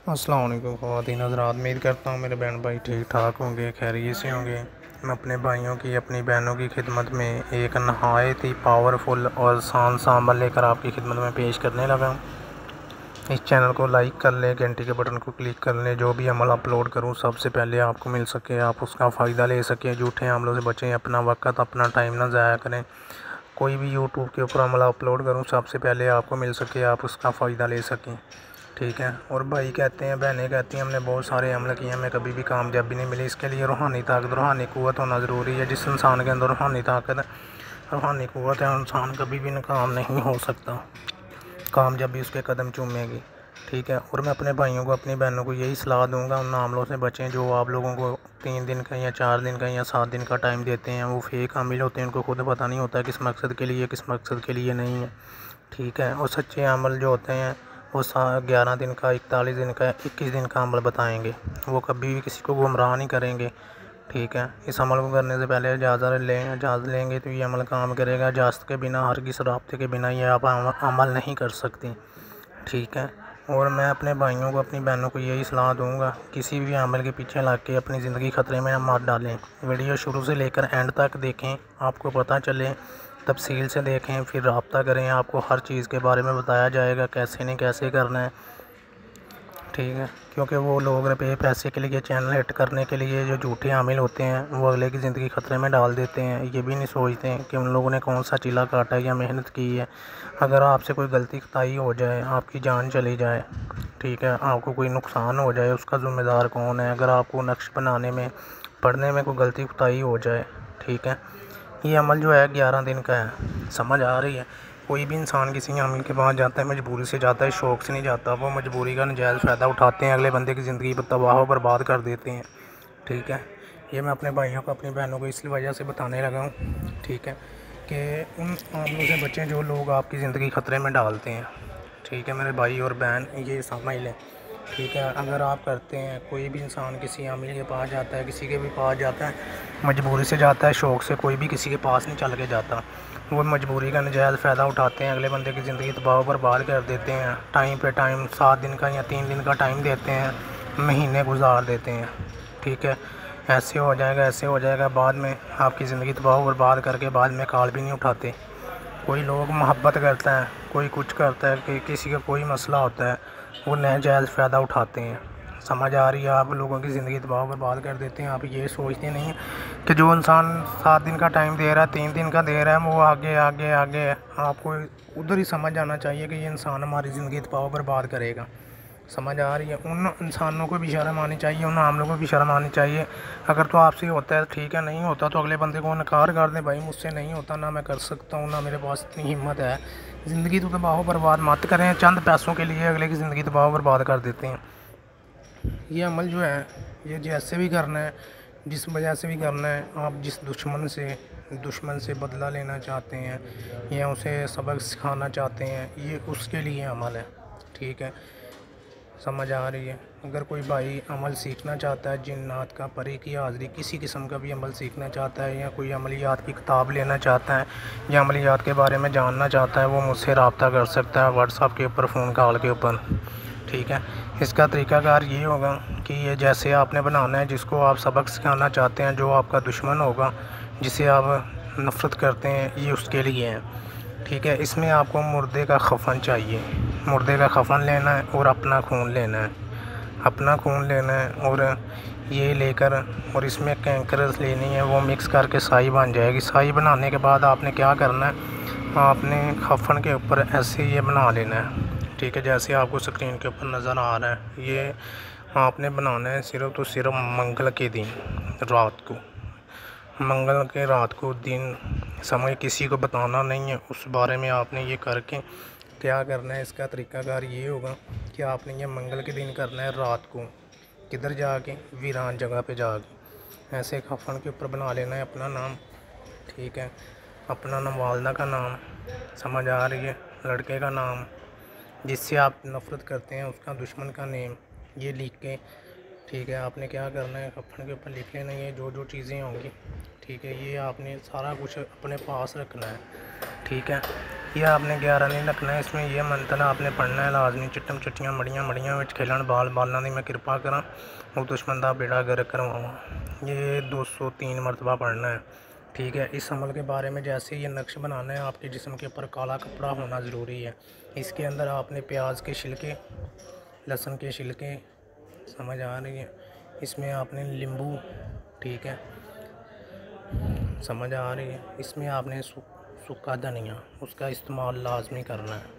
अस्सलाम वालेकुम ख़वातीन हज़रात, उम्मीद करता हूँ मेरे बहन भाई ठीक ठाक होंगे, खैरियत से होंगे। मैं अपने भाइयों की अपनी बहनों की खिदमत में एक नहायत ही पावरफुल और आसान सा अमल लेकर आपकी खिदमत में पेश करने लगा हूँ। इस चैनल को लाइक कर लें, घंटी के बटन को क्लिक कर लें। जो भी अमल अपलोड करूँ सबसे पहले आपको मिल सके, आप उसका फ़ायदा ले सकें। झूठे अमलों से बचें, अपना वक्त अपना टाइम ना ज़ाया करें। कोई भी यूट्यूब के ऊपर अमल अपलोड करूँ सबसे पहले आपको मिल सके, आप उसका फ़ायदा ले सकें, ठीक है। और भाई कहते हैं, बहनें कहती हैं हमने बहुत सारे अमल किए, हमें कभी भी कामयाबी नहीं मिली। इसके लिए रूहानी ताकत, रूहानी क़ुव्वत होना ज़रूरी है। जिस इंसान के अंदर रूहानी ताकत, रूहानी क़ुव्वत है, इंसान कभी भी नाकाम नहीं हो सकता, कामयाबी उसके कदम चूमेगी, ठीक है। और मैं अपने भाइयों को अपनी बहनों को यही सलाह दूंगा, उन अमलों से बचें जो आप लोगों को 3 दिन का या 4 दिन का या 7 दिन का टाइम देते हैं। वो फेक अमल होते हैं, उनको खुद पता नहीं होता किस मकसद के लिए, किस मकसद के लिए नहीं है, ठीक है। और सच्चे अमल जो होते हैं वो 11 दिन का, 41 दिन का, 21 दिन का अमल बताएंगे। वो कभी भी किसी को गुमराह नहीं करेंगे, ठीक है। इस अमल को करने से पहले इजाज़त लेंगे तो ये अमल काम करेगा। इजाज़त के बिना, हर किस राब्ते के बिना ये आप अमल नहीं कर सकते, ठीक है। और मैं अपने भाइयों को अपनी बहनों को यही सलाह दूंगा, किसी भी अमल के पीछे लग के अपनी ज़िंदगी ख़तरे में मत डालें। वीडियो शुरू से लेकर एंड तक देखें, आपको पता चले, तफसील से देखें, फिर रब्ता करें। आपको हर चीज़ के बारे में बताया जाएगा, कैसे नहीं कैसे करना है, ठीक है। क्योंकि वो लोग रुपये पैसे के लिए, चैनल हिट करने के लिए जो झूठे हामिल होते हैं, वो अगले की ज़िंदगी ख़तरे में डाल देते हैं। ये भी नहीं सोचते कि उन लोगों ने कौन सा चिल्ला काटा है या मेहनत की है। अगर आपसे कोई गलती खताई हो जाए, आपकी जान चली जाए, ठीक है, आपको कोई नुकसान हो जाए, उसका ज़िम्मेदार कौन है? अगर आपको नक्श बनाने में, पढ़ने में कोई गलती खताई हो जाए, ठीक है। ये अमल जो है 11 दिन का है, समझ आ रही है। कोई भी इंसान किसी अमीर के पास जाता है, मजबूरी से जाता है, शौक़ से नहीं जाता। वो मजबूरी का नजायज़ फ़ायदा उठाते हैं, अगले बंदे की ज़िंदगी पर तबाह बर्बाद कर देते हैं, ठीक है। ये मैं अपने भाइयों को, अपनी बहनों को इस वजह से बताने लगा हूँ, ठीक है, कि उन आमलों से बचें जो लोग आपकी ज़िंदगी ख़तरे में डालते हैं, ठीक है। मेरे भाई और बहन ये समझ लें, ठीक है। अगर आप करते हैं, कोई भी इंसान किसी आमिल के पास जाता है, किसी के भी पास जाता है, मजबूरी से जाता है, शौक़ से कोई भी किसी के पास नहीं चल के जाता। वो मजबूरी का नजायज़ फ़ायदा उठाते हैं, अगले बंदे की ज़िंदगी तबाह बर्बाद कर देते हैं। टाइम पे टाइम 7 दिन का या 3 दिन का टाइम देते हैं, महीने गुजार देते हैं, ठीक है। ऐसे हो जाएगा, ऐसे हो जाएगा, बाद में आपकी ज़िंदगी तबाह बर्बाद करके बाद में कॉल भी नहीं उठाते। कोई लोग मोहब्बत करता है, कोई कुछ करता है, कि किसी का कोई मसला होता है, वो नाजायज़ फ़ायदा उठाते हैं। समझ आ रही है? आप लोगों की ज़िंदगी तबाह बर्बाद कर देते हैं। आप ये सोचते नहीं हैं कि जो इंसान 7 दिन का टाइम दे रहा है, 3 दिन का दे रहा है, वो आगे आगे आगे है। आपको उधर ही समझ आना चाहिए कि ये इंसान हमारी ज़िंदगी तबाह बर्बाद करेगा। समझ आ रही है? उन इंसानों को भी शर्म आनी चाहिए, उन आमलों को भी शर्म आनी चाहिए। अगर तो आपसे होता है ठीक है, नहीं होता तो अगले बंदे को नकार कर दें, भाई मुझसे नहीं होता, ना मैं कर सकता हूँ, ना मेरे पास इतनी हिम्मत है। ज़िंदगी तो तबाह बर्बाद मत करें, चंद पैसों के लिए अगले की ज़िंदगी तबाह बर्बाद कर देते हैं। ये अमल जो है, ये जैसे भी करना है, जिस वजह से भी करना है, आप जिस दुश्मन से बदला लेना चाहते हैं या उसे सबक सिखाना चाहते हैं, ये उसके लिए अमल है, ठीक है। समझ आ रही है? अगर कोई भाई अमल सीखना चाहता है, जिन्नात का, परी की हाज़िरी, किसी किस्म का भी अमल सीखना चाहता है, या कोई अमलियात की किताब लेना चाहता है या अमलियात के बारे में जानना चाहता है, वो मुझसे रब्ता कर सकता है व्हाट्सएप के ऊपर, फ़ोन कॉल के ऊपर, ठीक है। इसका तरीक़ाकार ये होगा कि ये जैसे आपने बनाना है, जिसको आप सबक सिखाना चाहते हैं, जो आपका दुश्मन होगा, जिसे आप नफ़रत करते हैं, ये उसके लिए है, ठीक है। इसमें आपको मुर्दे का कफ़न चाहिए, मुर्दे का कफ़न लेना है और अपना खून लेना है, अपना खून लेना है। और ये लेकर, और इसमें कैंकरस लेनी है, वो मिक्स करके साई बन जाएगी। साई बनाने के बाद आपने क्या करना है, आपने कफ़न के ऊपर ऐसे ये बना लेना है, ठीक है, जैसे आपको स्क्रीन के ऊपर नज़र आ रहा है। ये आपने बनाना है सिर्फ़ तो सिर्फ मंगल के दिन रात को, मंगल के रात को दिन समय किसी को बताना नहीं है। उस बारे में आपने ये करके क्या करना है, इसका तरीक़ाकार ये होगा कि आपने ये मंगल के दिन करना है रात को, किधर जाके, वीरान जगह पे जाके ऐसे कफ़न के ऊपर बना लेना है अपना नाम, ठीक है। अपना नाम, वालदा का नाम, समझ आ रही है, लड़के का नाम, जिससे आप नफ़रत करते हैं उसका दुश्मन का नेम, ये लिख के, ठीक है। आपने क्या करना है, कफ़न के ऊपर लिख लेना है जो जो चीज़ें होंगी, ठीक है। ये आपने सारा कुछ अपने पास रखना है, ठीक है। ये आपने 11 नहीं रखना है। इसमें ये मंत्र आपने पढ़ना है लाजमी, चिट्टम चिट्टियाँ मड़ियाँ मड़ियाँ विच खेलन बाल बालों की मैं कृपा करा वो दुश्मन का बेड़ा गर्क करवावां। ये 203 मरतबा पढ़ना है, ठीक है। इस अमल के बारे में जैसे ये नक्श बनाना है, आपके जिस्म के ऊपर काला कपड़ा होना ज़रूरी है। इसके अंदर आपने प्याज के छिलके, लहसुन के छिलके, समझ आ रही है, इसमें आपने नींबू, ठीक है, समझ आ रही है, इसमें आपने सूखा धनिया, उसका इस्तेमाल लाजमी करना है।